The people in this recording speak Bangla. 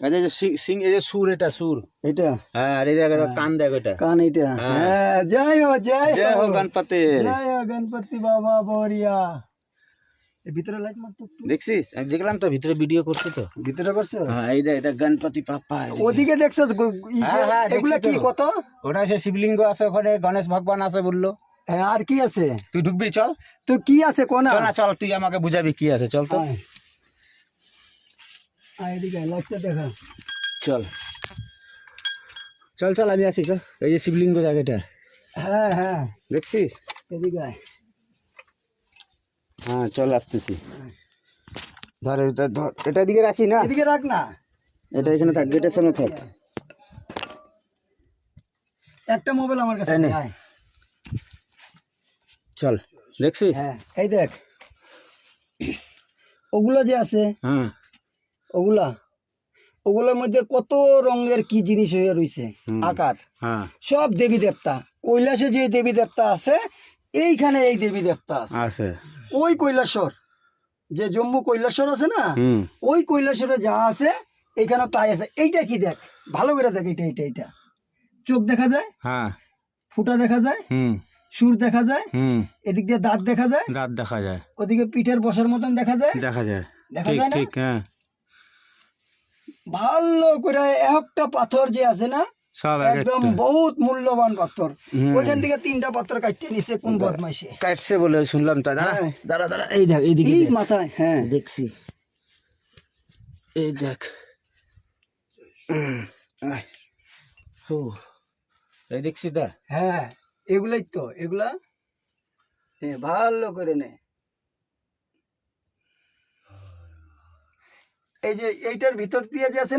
এই যে সিং, এই যে সুর, এটা সুর, এটা হ্যাঁ। আর এই দেখ কান, দেখ এটা কান, এটা হ্যাঁ। হ্যাঁ। জয় হো, জয় জয় হো, হোক গণপতি। জয় হো গণপতি বাবা বরিয়া। এই ভিতরে লাইট মারতো একটু। দেখছিস? আমি দেখলাম তো, ভিতরে ভিডিও করছি তো। ভিতরে করছো? হ্যাঁ, এই দেখ, এটা গণপতি বাপ্পা। ওদিকে দেখছো হ্যাঁ, হ্যাঁ, এগুলা দেখছি কি তো। কত? ওটা হচ্ছে শিবলিঙ্গ আছে ওখানে, গণেশ ভগবান আছে বললো। হ্যাঁ, আর কি আছে? তুই ঢুকবি? চল। তো কি আছে কোনা? চল না, চল, তুই আমাকে বুঝাবি কি আছে, চল তো। এদিকে লাইটটা দেখা। চল চল চল, আমি আসি, চল। এই যে শিবলিঙ্গ জায়গাটা, হ্যাঁ হ্যাঁ, দেখছিস? এদিকে আয়। হ্যাঁ, চল, আসতেছি। ধর এটা, ধর এটা, দিকে রাখি না, এদিকে রাখ না, এটা এখানে থাক, গেটের সামনে থাক। একটা মোবাইল আমার কাছে এই নে। আয়। চল, দেখছিস? হ্যাঁ, এই দেখ ওগুলা যে আছে, হ্যাঁ, ওগুলোর মধ্যে কত রঙের কি জিনিস হয়ে রয়েছে, হুম। আকার, হ্যাঁ, সব দেবী দেবতা। কৈলাসে যে দেবী দেবতা আছে, এইখানে এই দেবী দেবতা আছে। আছে। ওই কৈলাসর, যে জম্মু কৈলাসর আছে না, হুম। ওই কৈলাসরে যা আছে এইখানে তাই আছে। এইটা কি দেখ, ভালো করে দেখ, এইটা এইটা এইটা চোখ দেখা যায়, হ্যাঁ। ফুটা দেখা যায়, হুম। সুর দেখা যায়, হুম। এদিক দিয়ে দাঁত দেখা যায়, দাঁত দেখা যায়, ওদিকে পিঠের বসার মতন দেখা যায়, দেখা যায়। দেখা ঠিক যায় না? ঠিক, হ্যাঁ। ভালো করে একটা পাথর যে আছে না, সব এক একদম একটা। বহুত মূল্যবান পাথর। হুম। ওইখান থেকে 3টা পাথর কাটতে নিছে কোন বদমাইশে। কাটছে বলে শুনলাম তো। দাঁড়া হ্যাঁ। দাঁড়া দাঁড়া, এই দেখ, এইদিকে এই দেখ। মাথায়, হ্যাঁ দেখছি, এই দেখ। আয়। হো, এই দেখছি দা। হ্যাঁ, এগুলাই তো, এগুলা ভালো করে নে। এই যে এইটার ভিতর দিয়ে যে আছে না,